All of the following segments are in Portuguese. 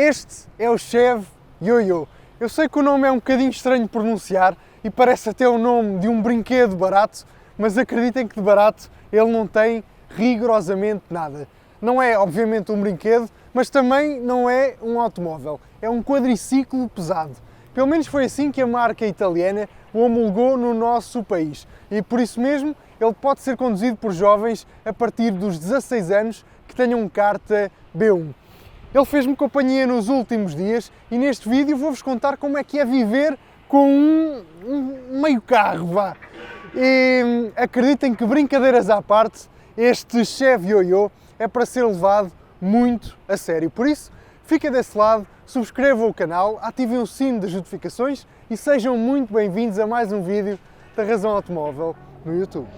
Este é o Chev Yo-Yo. Eu sei que o nome é um bocadinho estranho de pronunciar e parece até o nome de um brinquedo barato, mas acreditem que de barato ele não tem rigorosamente nada. Não é, obviamente, um brinquedo, mas também não é um automóvel. É um quadriciclo pesado. Pelo menos foi assim que a marca italiana o homologou no nosso país. E por isso mesmo, ele pode ser conduzido por jovens a partir dos 16 anos que tenham carta B1. Ele fez-me companhia nos últimos dias e neste vídeo vou-vos contar como é que é viver com um meio carro, vá. E acreditem que, brincadeiras à parte, este Chev Yo-Yo é para ser levado muito a sério. Por isso, fiquem desse lado, subscrevam o canal, ativem o sino das notificações e sejam muito bem-vindos a mais um vídeo da Razão Automóvel no YouTube.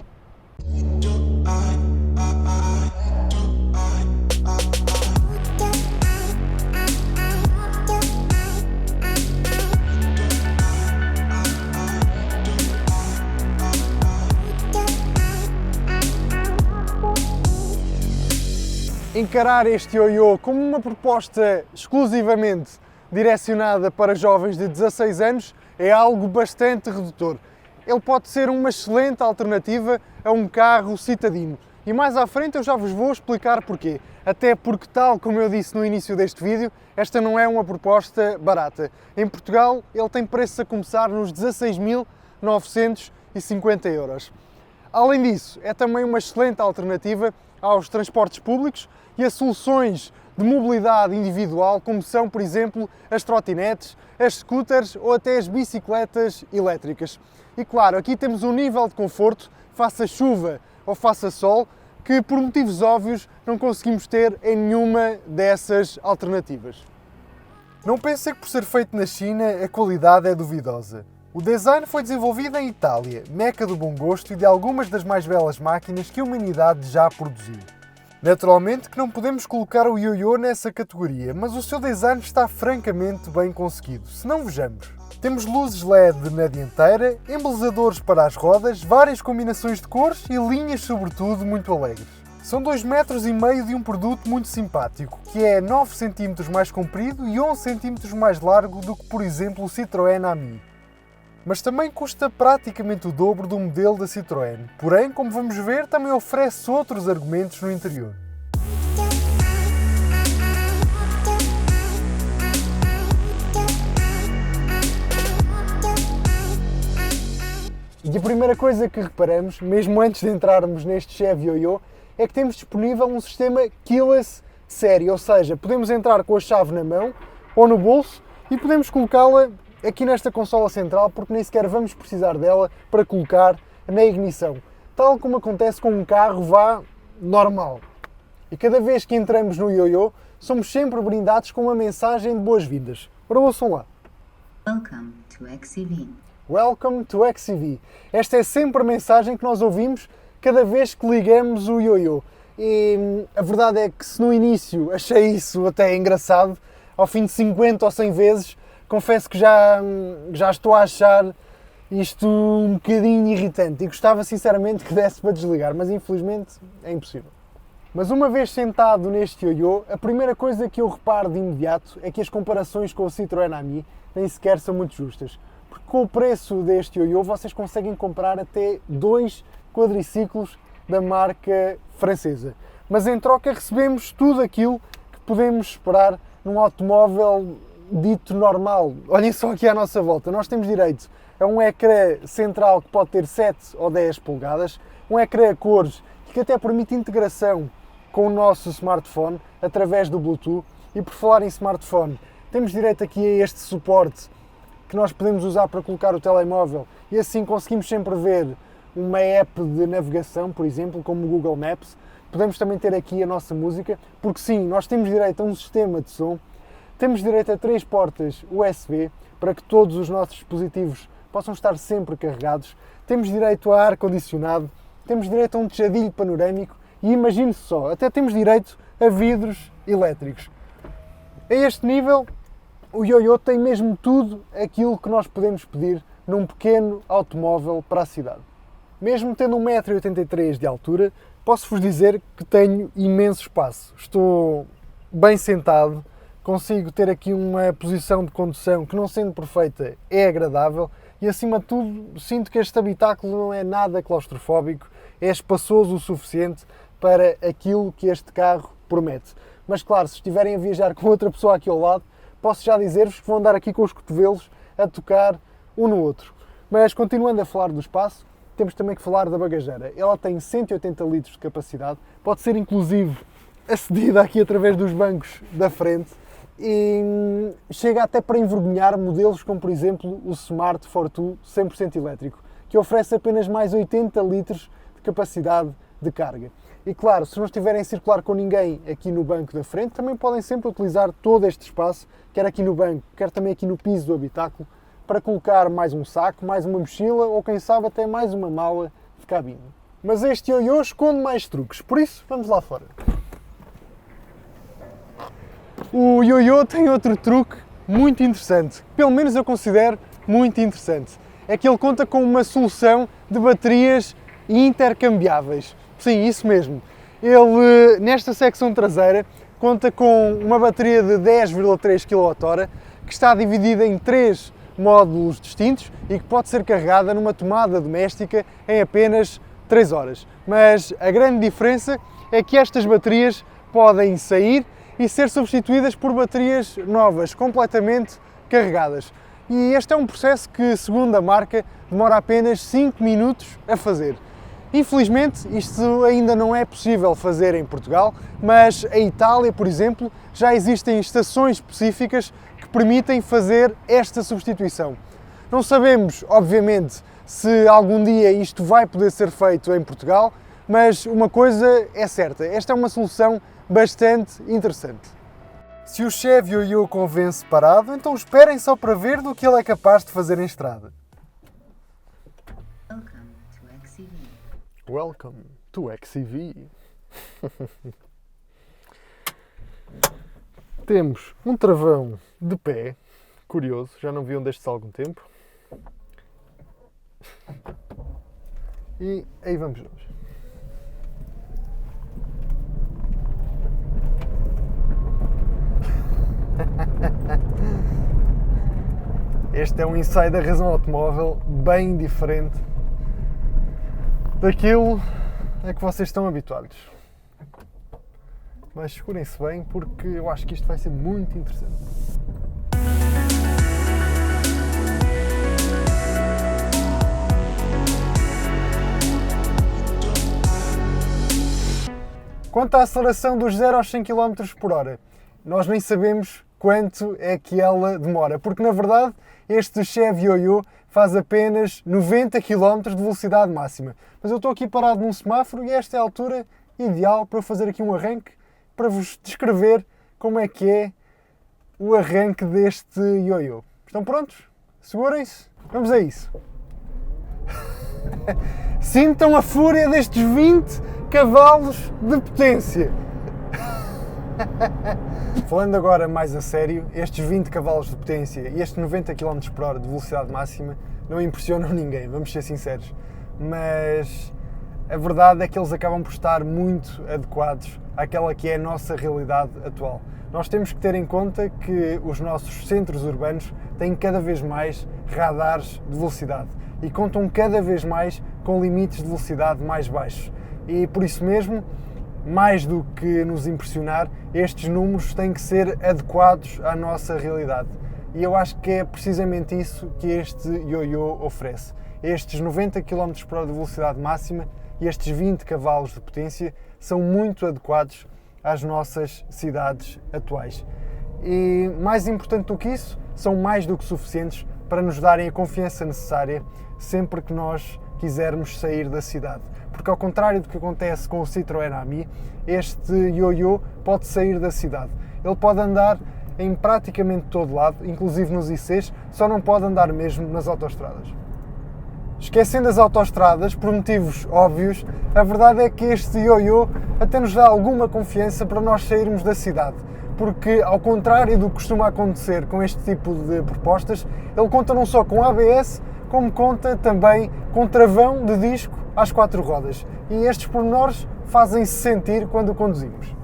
Encarar este Yo-Yo como uma proposta exclusivamente direcionada para jovens de 16 anos é algo bastante redutor. Ele pode ser uma excelente alternativa a um carro citadino. E mais à frente eu já vos vou explicar porquê. Até porque, tal como eu disse no início deste vídeo, esta não é uma proposta barata. Em Portugal ele tem preços a começar nos 16.950 euros. Além disso, é também uma excelente alternativa aos transportes públicos e a soluções de mobilidade individual, como são, por exemplo, as trotinetes, as scooters ou até as bicicletas elétricas. E claro, aqui temos um nível de conforto, faça chuva ou faça sol, que por motivos óbvios não conseguimos ter em nenhuma dessas alternativas. Não pensem que por ser feito na China a qualidade é duvidosa. O design foi desenvolvido em Itália, meca do bom gosto e de algumas das mais belas máquinas que a humanidade já produziu. Naturalmente que não podemos colocar o Yo-Yo nessa categoria, mas o seu design está francamente bem conseguido, se não vejamos. Temos luzes LED na dianteira, embelezadores para as rodas, várias combinações de cores e linhas sobretudo muito alegres. São 2,5 metros de um produto muito simpático, que é 9 cm mais comprido e 11 cm mais largo do que, por exemplo, o Citroën Ami. Mas também custa praticamente o dobro do modelo da Citroën. Porém, como vamos ver, também oferece outros argumentos no interior. E a primeira coisa que reparamos, mesmo antes de entrarmos neste Chev Yo-Yo, é que temos disponível um sistema keyless série, ou seja, podemos entrar com a chave na mão ou no bolso e podemos colocá-la aqui nesta consola central, porque nem sequer vamos precisar dela para colocar na ignição, tal como acontece com um carro vá normal. E cada vez que entramos no Yo-Yo, somos sempre brindados com uma mensagem de boas-vindas. Ora, ouçam lá. Welcome to XEV. Welcome to XEV. Esta é sempre a mensagem que nós ouvimos cada vez que ligamos o Yo-Yo. E a verdade é que se no início achei isso até engraçado, ao fim de 50 ou 100 vezes, confesso que já estou a achar isto um bocadinho irritante e gostava sinceramente que desse para desligar, mas infelizmente é impossível. Mas uma vez sentado neste Yo-Yo, a primeira coisa que eu reparo de imediato é que as comparações com o Citroën Ami nem sequer são muito justas. Porque com o preço deste Yo-Yo vocês conseguem comprar até 2 quadriciclos da marca francesa. Mas em troca recebemos tudo aquilo que podemos esperar num automóvel dito normal. Olhem só aqui à nossa volta, nós temos direito a um ecrã central que pode ter 7 ou 10 polegadas, um ecrã a cores que até permite integração com o nosso smartphone através do Bluetooth. E por falar em smartphone, temos direito aqui a este suporte que nós podemos usar para colocar o telemóvel e assim conseguimos sempre ver uma app de navegação, por exemplo, como o Google Maps. Podemos também ter aqui a nossa música, porque sim, nós temos direito a um sistema de som. Temos direito a 3 portas USB para que todos os nossos dispositivos possam estar sempre carregados. Temos direito a ar-condicionado, temos direito a um tejadilho panorâmico e imagine-se só, até temos direito a vidros elétricos. A este nível, o Yo-Yo tem mesmo tudo aquilo que nós podemos pedir num pequeno automóvel para a cidade. Mesmo tendo 1,83 m de altura, posso-vos dizer que tenho imenso espaço. Estou bem sentado, consigo ter aqui uma posição de condução que, não sendo perfeita, é agradável e, acima de tudo, sinto que este habitáculo não é nada claustrofóbico, é espaçoso o suficiente para aquilo que este carro promete. Mas claro, se estiverem a viajar com outra pessoa aqui ao lado, posso já dizer-vos que vão andar aqui com os cotovelos a tocar um no outro. Mas continuando a falar do espaço, temos também que falar da bagageira. Ela tem 180 litros de capacidade, pode ser inclusive acedida aqui através dos bancos da frente e chega até para envergonhar modelos como, por exemplo, o Smart Fortwo 100% elétrico, que oferece apenas mais 80 litros de capacidade de carga. E claro, se não estiverem a circular com ninguém aqui no banco da frente, também podem sempre utilizar todo este espaço, quer aqui no banco, quer também aqui no piso do habitáculo, para colocar mais um saco, mais uma mochila ou, quem sabe, até mais uma mala de cabine. Mas este ioiô esconde mais truques, por isso vamos lá fora. O ioiô tem outro truque muito interessante, pelo menos eu considero muito interessante. É que ele conta com uma solução de baterias intercambiáveis. Sim, isso mesmo. Ele, nesta secção traseira, conta com uma bateria de 10,3 kWh que está dividida em 3 módulos distintos e que pode ser carregada numa tomada doméstica em apenas 3 horas. Mas a grande diferença é que estas baterias podem sair e ser substituídas por baterias novas, completamente carregadas. E este é um processo que, segundo a marca, demora apenas 5 minutos a fazer. Infelizmente, isto ainda não é possível fazer em Portugal, mas em Itália, por exemplo, já existem estações específicas que permitem fazer esta substituição. Não sabemos, obviamente, se algum dia isto vai poder ser feito em Portugal, mas uma coisa é certa, esta é uma solução bastante interessante. Se o Chevy ioiô convence parado, então esperem só para ver do que ele é capaz de fazer em estrada. Welcome to XCV. Welcome to XCV. Temos um travão de pé, curioso, já não vi um destes há algum tempo. E aí vamos nós. Este é um ensaio da razão automóvel bem diferente daquilo a que vocês estão habituados. Mas segurem-se bem porque eu acho que isto vai ser muito interessante. Quanto à aceleração dos 0 aos 100 km por hora, nós nem sabemos quanto é que ela demora, porque na verdade este Chevy ioiô faz apenas 90 km de velocidade máxima. Mas eu estou aqui parado num semáforo e esta é a altura ideal para eu fazer aqui um arranque para vos descrever como é que é o arranque deste ioiô. Estão prontos? Segurem-se? Vamos a isso! Sintam a fúria destes 20 cavalos de potência! Falando agora mais a sério, estes 20 cavalos de potência e estes 90 km por hora de velocidade máxima não impressionam ninguém, vamos ser sinceros. Mas a verdade é que eles acabam por estar muito adequados àquela que é a nossa realidade atual. Nós temos que ter em conta que os nossos centros urbanos têm cada vez mais radares de velocidade e contam cada vez mais com limites de velocidade mais baixos. E por isso mesmo, mais do que nos impressionar, estes números têm que ser adequados à nossa realidade. E eu acho que é precisamente isso que este ioiô oferece. Estes 90 km por hora de velocidade máxima e estes 20 cavalos de potência são muito adequados às nossas cidades atuais. E mais importante do que isso, são mais do que suficientes para nos darem a confiança necessária sempre que nós quisermos sair da cidade. Porque ao contrário do que acontece com o Citroën Ami, este ioiô pode sair da cidade. Ele pode andar em praticamente todo lado, inclusive nos ICs, só não pode andar mesmo nas autoestradas. Esquecendo as autoestradas, por motivos óbvios, a verdade é que este ioiô até nos dá alguma confiança para nós sairmos da cidade. Porque, ao contrário do que costuma acontecer com este tipo de propostas, ele conta não só com ABS, como conta também com travão de disco às 4 rodas. E estes pormenores fazem-se sentir quando conduzimos.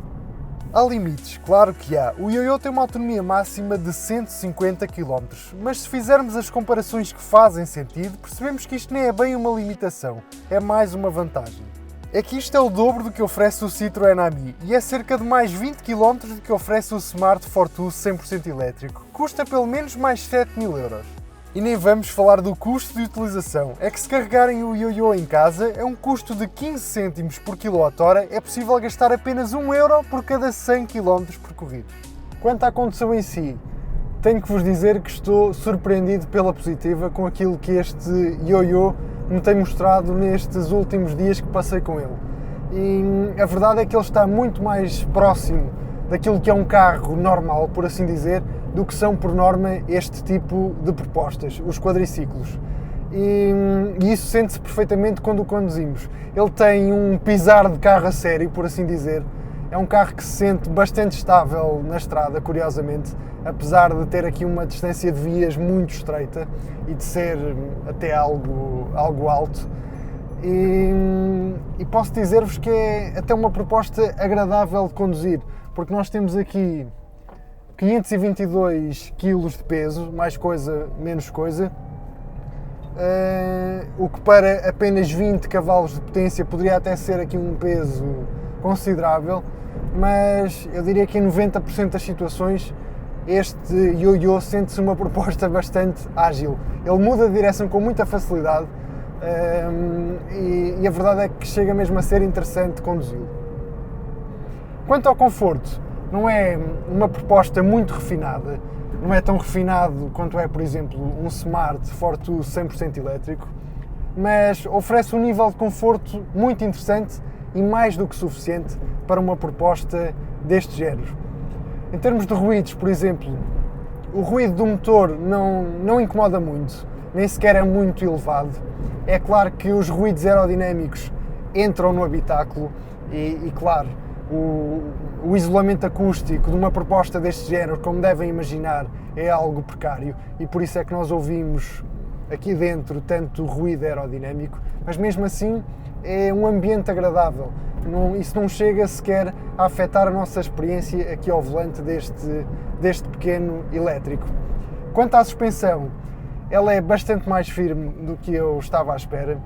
Há limites, claro que há. O ioiô tem uma autonomia máxima de 150 km, mas se fizermos as comparações que fazem sentido, percebemos que isto nem é bem uma limitação, é mais uma vantagem. É que isto é o dobro do que oferece o Citroën Ami e é cerca de mais 20 km do que oferece o Smart Fortwo 100% elétrico. Custa pelo menos mais 7.000 euros. E nem vamos falar do custo de utilização. É que se carregarem o ioiô em casa, é um custo de 15 cêntimos por kWh, é possível gastar apenas 1 euro por cada 100 km percorridos. Quanto à condução em si, tenho que vos dizer que estou surpreendido pela positiva com aquilo que este ioiô me tem mostrado nestes últimos dias que passei com ele. E a verdade é que ele está muito mais próximo daquilo que é um carro normal, por assim dizer, do que são, por norma, este tipo de propostas, os quadriciclos. E isso sente-se perfeitamente quando o conduzimos. Ele tem um pisar de carro a sério, por assim dizer. É um carro que se sente bastante estável na estrada, curiosamente, apesar de ter aqui uma distância de vias muito estreita e de ser até algo alto. E posso dizer-vos que é até uma proposta agradável de conduzir, porque nós temos aqui 522 kg de peso, mais coisa, menos coisa, o que para apenas 20 cavalos de potência poderia até ser aqui um peso considerável, mas eu diria que em 90% das situações este ioiô sente-se uma proposta bastante ágil. Ele muda de direção com muita facilidade e a verdade é que chega mesmo a ser interessante conduzi-lo. Quanto ao conforto, não é uma proposta muito refinada, não é tão refinado quanto é, por exemplo, um Smart Fortwo 100% elétrico, mas oferece um nível de conforto muito interessante e mais do que suficiente para uma proposta deste género. Em termos de ruídos, por exemplo, o ruído do motor não incomoda muito, nem sequer é muito elevado. É claro que os ruídos aerodinâmicos entram no habitáculo e claro, o isolamento acústico de uma proposta deste género, como devem imaginar, é algo precário e por isso é que nós ouvimos aqui dentro tanto ruído aerodinâmico, mas mesmo assim é um ambiente agradável. Isso não chega sequer a afetar a nossa experiência aqui ao volante deste pequeno elétrico. Quanto à suspensão, ela é bastante mais firme do que eu estava à espera,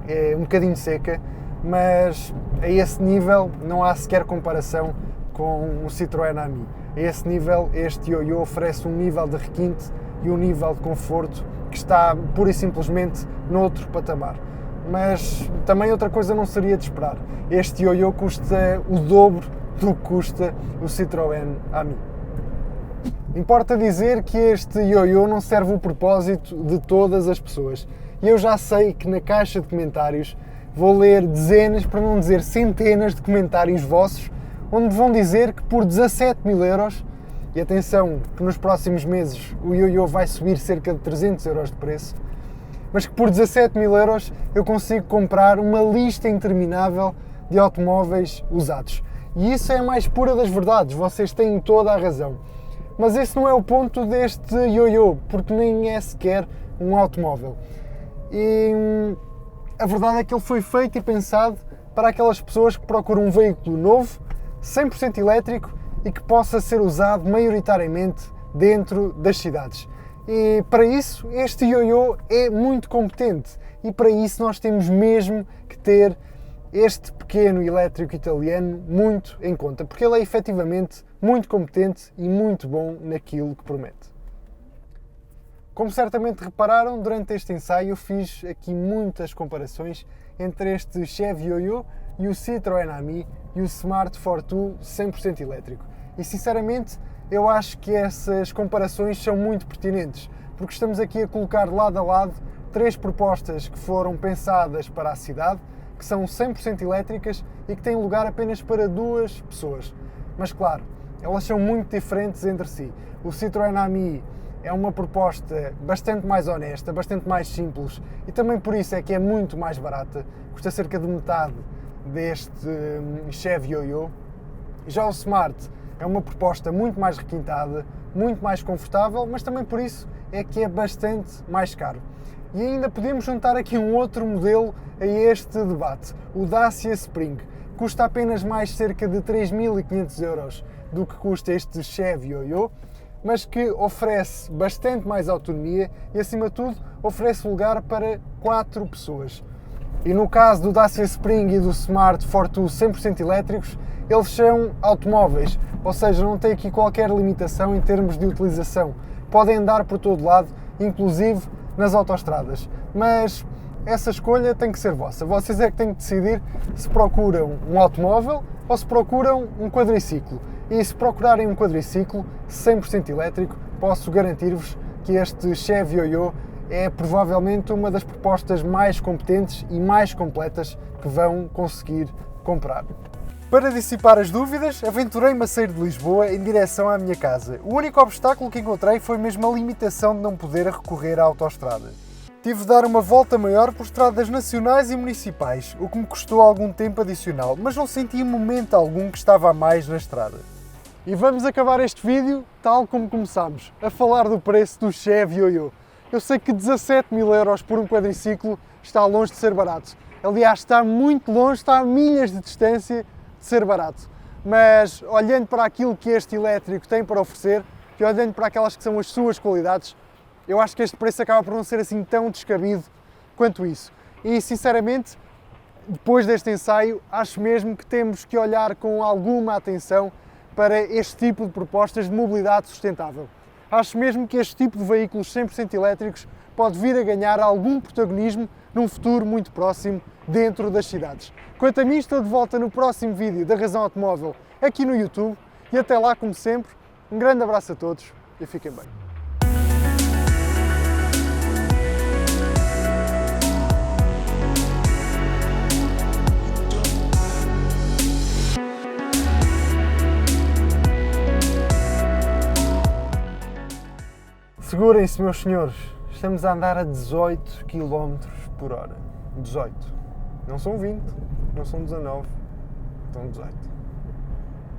é um bocadinho seca, mas a esse nível não há sequer comparação com o Citroën Ami. A esse nível, este ioiô oferece um nível de requinte e um nível de conforto que está pura e simplesmente noutro patamar. Mas também outra coisa não seria de esperar. Este ioiô custa o dobro do que custa o Citroën Ami. Importa dizer que este ioiô não serve o propósito de todas as pessoas. E eu já sei que na caixa de comentários vou ler dezenas, para não dizer centenas de comentários vossos, onde vão dizer que por 17.000 euros, e atenção que nos próximos meses o ioiô vai subir cerca de 300 euros de preço, mas que por 17.000 euros eu consigo comprar uma lista interminável de automóveis usados. E isso é a mais pura das verdades, vocês têm toda a razão. Mas esse não é o ponto deste ioiô, porque nem é sequer um automóvel. E a verdade é que ele foi feito e pensado para aquelas pessoas que procuram um veículo novo, 100% elétrico e que possa ser usado maioritariamente dentro das cidades. E para isso este ioiô é muito competente e para isso nós temos mesmo que ter este pequeno elétrico italiano muito em conta, porque ele é efetivamente muito competente e muito bom naquilo que promete. Como certamente repararam, durante este ensaio eu fiz aqui muitas comparações entre este Chevy ioiô e o Citroën Ami e o Smart Fortwo 100% elétrico. E sinceramente eu acho que essas comparações são muito pertinentes, porque estamos aqui a colocar lado a lado três propostas que foram pensadas para a cidade, que são 100% elétricas e que têm lugar apenas para duas pessoas. Mas claro, elas são muito diferentes entre si. O Citroën Ami é uma proposta bastante mais honesta, bastante mais simples e também por isso é que é muito mais barata, custa cerca de metade deste Chevy ioiô. Já o Smart é uma proposta muito mais requintada, muito mais confortável, mas também por isso é que é bastante mais caro. E ainda podemos juntar aqui um outro modelo a este debate, o Dacia Spring. Custa apenas mais cerca de 3.500 euros do que custa este Chevy Yoyo, mas que oferece bastante mais autonomia e, acima de tudo, oferece lugar para 4 pessoas. E no caso do Dacia Spring e do Smart Fortwo 100% elétricos, eles são automóveis, ou seja, não tem aqui qualquer limitação em termos de utilização. Podem andar por todo lado, inclusive nas autoestradas. Mas essa escolha tem que ser vossa. Vocês é que têm que decidir se procuram um automóvel ou se procuram um quadriciclo. E se procurarem um quadriciclo 100% elétrico, posso garantir-vos que este Chevy Yoyo é provavelmente uma das propostas mais competentes e mais completas que vão conseguir comprar. Para dissipar as dúvidas, aventurei-me a sair de Lisboa em direção à minha casa. O único obstáculo que encontrei foi mesmo a limitação de não poder recorrer à autoestrada. Tive de dar uma volta maior por estradas nacionais e municipais, o que me custou algum tempo adicional, mas não senti em momento algum que estava a mais na estrada. E vamos acabar este vídeo, tal como começámos, a falar do preço do Chevy Yoyo. Eu sei que 17.000 euros por um quadriciclo está longe de ser barato. Aliás, está muito longe, está a milhas de distância de ser barato. Mas olhando para aquilo que este elétrico tem para oferecer e olhando para aquelas que são as suas qualidades, eu acho que este preço acaba por não ser assim tão descabido quanto isso. E sinceramente, depois deste ensaio, acho mesmo que temos que olhar com alguma atenção para este tipo de propostas de mobilidade sustentável. Acho mesmo que este tipo de veículos 100% elétricos pode vir a ganhar algum protagonismo num futuro muito próximo dentro das cidades. Quanto a mim, estou de volta no próximo vídeo da Razão Automóvel aqui no YouTube e até lá, como sempre, um grande abraço a todos e fiquem bem. Segurem-se, meus senhores, estamos a andar a 18 km por hora. 18. Não são 20, não são 19, são 18.